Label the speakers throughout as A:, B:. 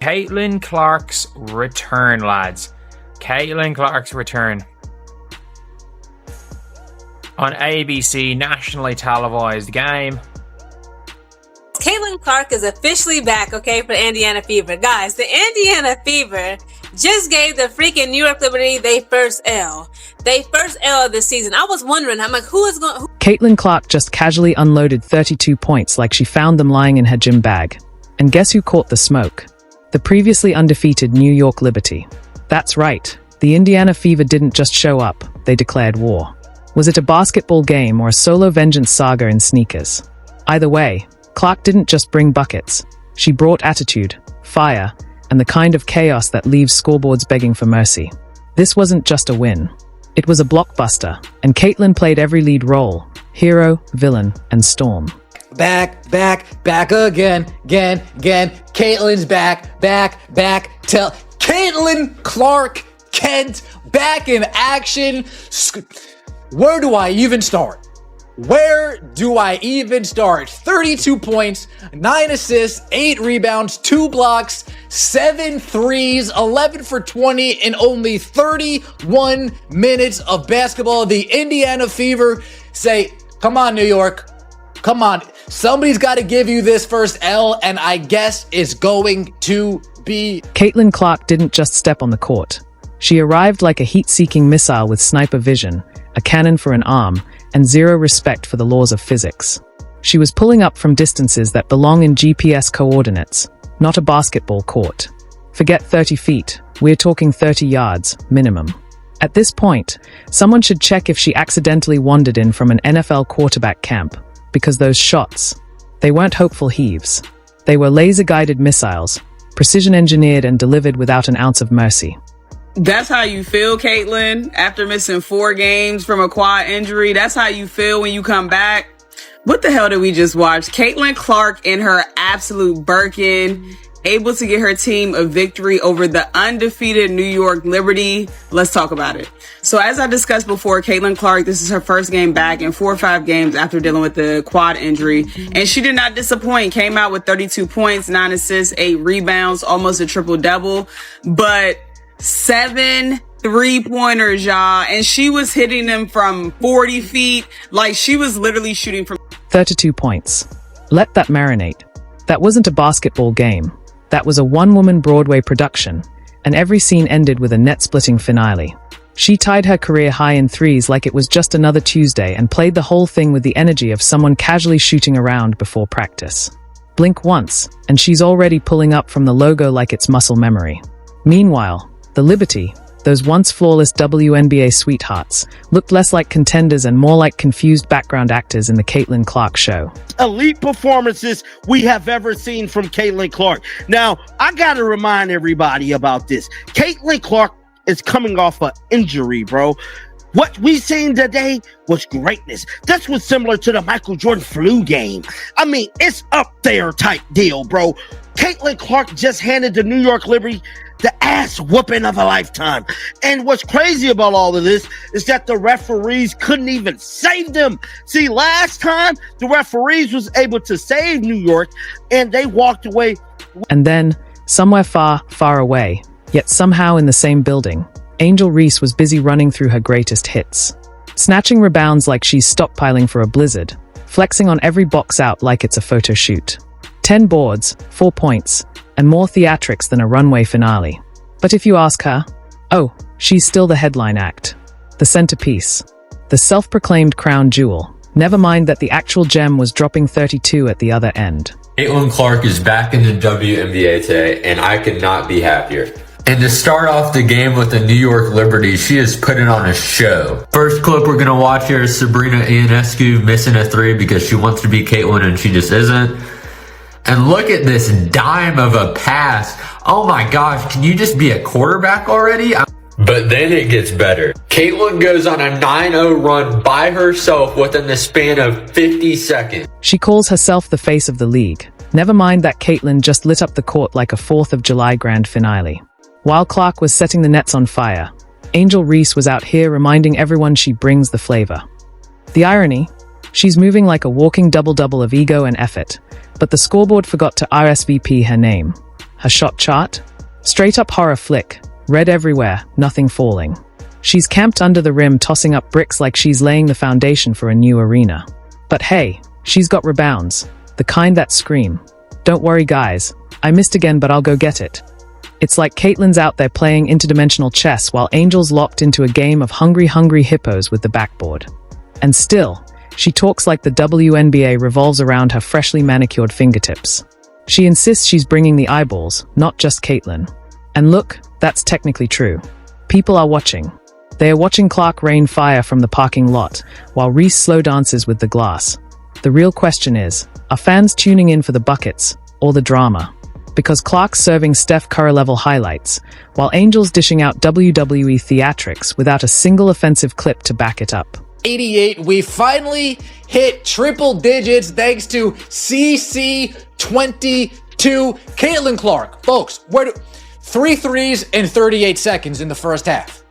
A: Caitlin Clark's return, lads. Caitlin Clark's return. On ABC, nationally televised game.
B: Caitlin Clark is officially back, okay, for the Indiana Fever. Guys, the Indiana Fever just gave the freaking New York Liberty their first L. Their first L of the season. I was wondering, I'm like, who is going to...
C: Caitlin Clark just casually unloaded 32 points like she found them lying in her gym bag. And guess who caught the smoke? The previously undefeated New York Liberty. That's right. The Indiana Fever didn't just show up, they declared war. Was it a basketball game or a solo vengeance saga in sneakers? Either way, Clark didn't just bring buckets. She brought attitude, fire, and the kind of chaos that leaves scoreboards begging for mercy. This wasn't just a win. It was a blockbuster, and Caitlin played every lead role: hero, villain, and storm.
D: Back again. Caitlin's back. Tell Caitlin Clark Kent back in action. Where do I even start? 32 points, 9 assists, 8 rebounds, 2 blocks, 7 threes, 11 for 20 in only 31 minutes of basketball. The Indiana Fever say, come on, New York. Come on. Somebody's got to give you this first L, and I guess it's going to be...
C: Caitlin Clark didn't just step on the court. She arrived like a heat-seeking missile with sniper vision, a cannon for an arm, and zero respect for the laws of physics. She was pulling up from distances that belong in GPS coordinates, not a basketball court. Forget 30 feet, we're talking 30 yards, minimum. At this point, someone should check if she accidentally wandered in from an NFL quarterback camp, because those shots, they weren't hopeful heaves. They were laser-guided missiles, precision-engineered and delivered without an ounce of mercy.
E: That's how you feel, Caitlin, after missing 4 games from a quad injury? That's how you feel when you come back? What the hell did we just watch? Caitlin Clark in her absolute Birkin, able to get her team a victory over the undefeated New York Liberty. Let's talk about it. So as I discussed before, Caitlin Clark, this is her first game back in 4 or 5 games after dealing with the quad injury. And she did not disappoint. Came out with 32 points, 9 assists, 8 rebounds, almost a triple-double. But 7 3-pointers, y'all. And she was hitting them from 40 feet. Like, she was literally shooting from
C: 32 points. Let that marinate. That wasn't a basketball game. That was a one-woman Broadway production. And every scene ended with a net-splitting finale. She tied her career high in threes like it was just another Tuesday and played the whole thing with the energy of someone casually shooting around before practice. Blink once, and she's already pulling up from the logo like it's muscle memory. Meanwhile, the Liberty, those once flawless WNBA sweethearts, looked less like contenders and more like confused background actors in the Caitlin Clark show.
F: Elite performances we have ever seen from Caitlin Clark. Now, I gotta remind everybody about this. Caitlin Clark is coming off an injury, bro. What we seen today was greatness. This was similar to the Michael Jordan flu game. I mean, it's up there type deal, bro. Caitlin Clark just handed the New York Liberty the ass whooping of a lifetime. And what's crazy about all of this is that the referees couldn't even save them. See, last time the referees was able to save New York and they walked away.
C: And then, somewhere far, far away, yet somehow in the same building, Angel Reese was busy running through her greatest hits. Snatching rebounds like she's stockpiling for a blizzard, flexing on every box out like it's a photo shoot. 10 boards, 4 points, and more theatrics than a runway finale. But if you ask her, oh, she's still the headline act. The centerpiece. The self-proclaimed crown jewel. Never mind that the actual gem was dropping 32 at the other end.
G: Caitlin Clark is back in the WNBA today, and I could not be happier. And to start off the game with the New York Liberty, she is putting on a show. First clip we're going to watch here is Sabrina Ionescu missing a 3 because she wants to be Caitlin and she just isn't. And look at this dime of a pass. Oh my gosh, can you just be a quarterback already? But then it gets better. Caitlin goes on a 9-0 run by herself within the span of 50 seconds.
C: She calls herself the face of the league. Never mind that Caitlin just lit up the court like a 4th of July grand finale. While Clark was setting the nets on fire, Angel Reese was out here reminding everyone she brings the flavor. The irony? She's moving like a walking double-double of ego and effort, but the scoreboard forgot to RSVP her name. Her shot chart? Straight up horror flick. Red everywhere, nothing falling. She's camped under the rim, tossing up bricks like she's laying the foundation for a new arena. But hey, she's got rebounds. The kind that scream. Don't worry guys, I missed again but I'll go get it. It's like Caitlyn's out there playing interdimensional chess while Angel's locked into a game of hungry hippos with the backboard. And still, she talks like the WNBA revolves around her freshly manicured fingertips. She insists she's bringing the eyeballs, not just Caitlyn. And look, that's technically true. People are watching. They are watching Clark rain fire from the parking lot, while Reese slow dances with the glass. The real question is, are fans tuning in for the buckets, or the drama? Because Clark's serving Steph Curry-level highlights, while Angel's dishing out WWE theatrics without a single offensive clip to back it up.
D: 88, we finally hit triple digits thanks to CC22. Caitlin Clark, folks, 3 threes in 38 seconds in the first half.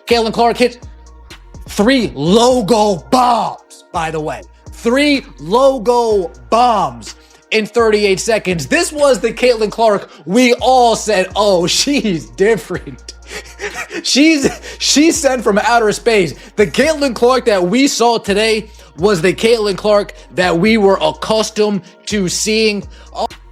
D: Caitlin Clark hit 3 logo bombs, by the way. 3 logo bombs in 38 seconds. This was the Caitlin Clark we all said, oh, she's different. She's sent from outer space. The Caitlin Clark that we saw today was the Caitlin Clark that we were accustomed to seeing.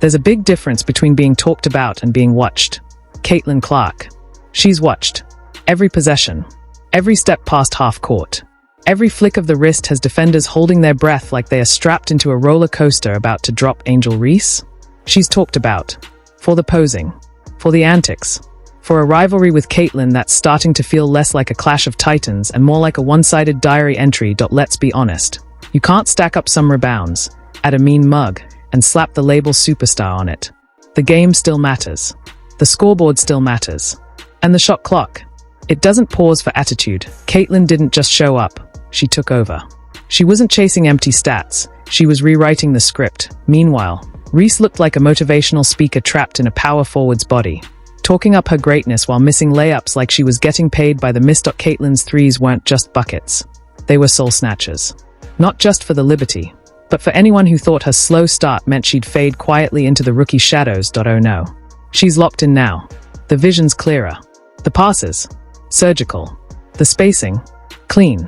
C: There's a big difference between being talked about and being watched. Caitlin Clark. She's watched. Every possession. Every step past half court. Every flick of the wrist has defenders holding their breath like they are strapped into a roller coaster about to drop Angel Reese. She's talked about. For the posing. For the antics. For a rivalry with Caitlyn that's starting to feel less like a clash of titans and more like a one-sided diary entry. Let's be honest. You can't stack up some rebounds, add a mean mug, and slap the label superstar on it. The game still matters. The scoreboard still matters. And the shot clock. It doesn't pause for attitude. Caitlyn didn't just show up. She took over. She wasn't chasing empty stats. She was rewriting the script. Meanwhile, Reese looked like a motivational speaker trapped in a power forward's body, talking up her greatness while missing layups like she was getting paid by the miss. Caitlyn's threes weren't just buckets. They were soul snatchers. Not just for the Liberty, but for anyone who thought her slow start meant she'd fade quietly into the rookie shadows. Oh no. She's locked in now. The vision's clearer. The passes. Surgical. The spacing. Clean.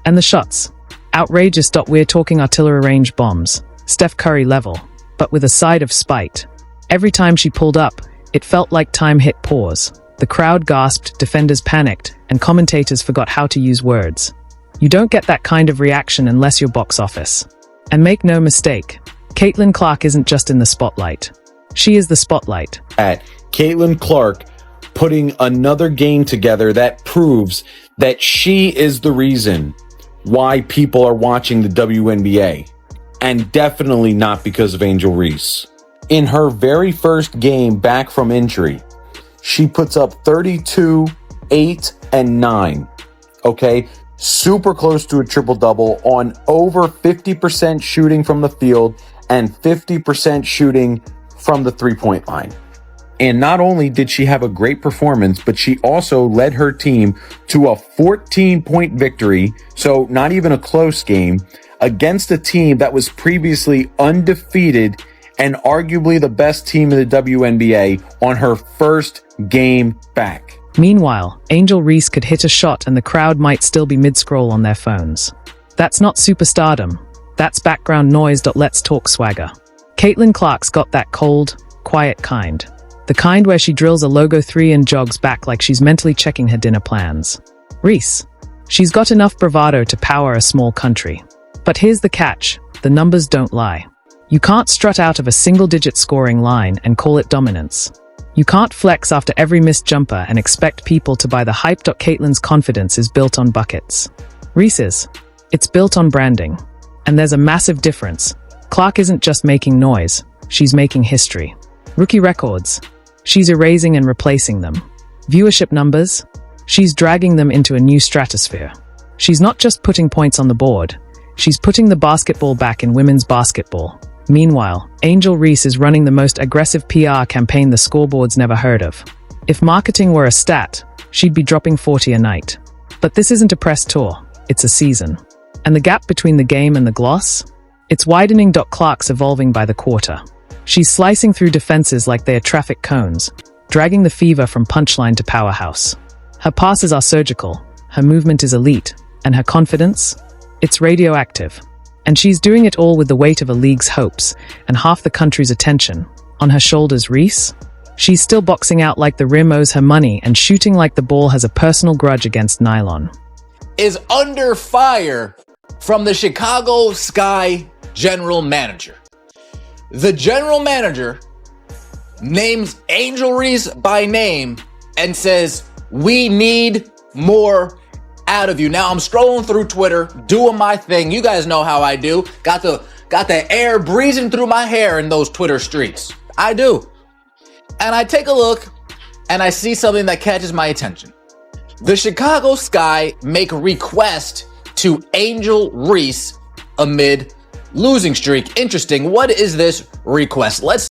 C: And the shots. Outrageous. We're talking artillery range bombs. Steph Curry level. But with a side of spite. Every time she pulled up, it felt like time hit pause. The crowd gasped, defenders panicked, and commentators forgot how to use words. You don't get that kind of reaction unless you're box office. And make no mistake, Caitlin Clark isn't just in the spotlight. She is the spotlight.
H: At Caitlin Clark putting another game together that proves that she is the reason why people are watching the WNBA. And definitely not because of Angel Reese. In her very first game back from injury, she puts up 32, 8, and 9. Okay? Super close to a triple-double on over 50% shooting from the field and 50% shooting from the three-point line. And not only did she have a great performance, but she also led her team to a 14-point victory, so not even a close game, against a team that was previously undefeated and arguably the best team in the WNBA on her first game back.
C: Meanwhile, Angel Reese could hit a shot and the crowd might still be mid-scroll on their phones. That's not superstardom. That's background noise. Let's talk swagger. Caitlin Clark's got that cold, quiet kind. The kind where she drills a logo 3 and jogs back like she's mentally checking her dinner plans. Reese. She's got enough bravado to power a small country. But here's the catch. The numbers don't lie. You can't strut out of a single-digit scoring line and call it dominance. You can't flex after every missed jumper and expect people to buy the hype. Caitlin's confidence is built on buckets. Reese's. It's built on branding. And there's a massive difference. Clark isn't just making noise. She's making history. Rookie records. She's erasing and replacing them. Viewership numbers. She's dragging them into a new stratosphere. She's not just putting points on the board. She's putting the basketball back in women's basketball. Meanwhile, Angel Reese is running the most aggressive PR campaign the scoreboard's never heard of. If marketing were a stat, she'd be dropping 40 a night. But this isn't a press tour, it's a season. And the gap between the game and the gloss? It's widening. Clark's evolving by the quarter. She's slicing through defenses like they are traffic cones, dragging the Fever from punchline to powerhouse. Her passes are surgical, her movement is elite, and her confidence? It's radioactive. And she's doing it all with the weight of a league's hopes and half the country's attention. On her shoulders, Reese? She's still boxing out like the rim owes her money and shooting like the ball has a personal grudge against nylon.
D: Is under fire from the Chicago Sky general manager. The general manager names Angel Reese by name and says, we need more out of you. Now I'm scrolling through Twitter, doing my thing. You guys know how I do. Got the air breezing through my hair in those Twitter streets. I do. And I take a look and I see something that catches my attention. The Chicago Sky make a request to Angel Reese amid losing streak. Interesting. What is this request? Let's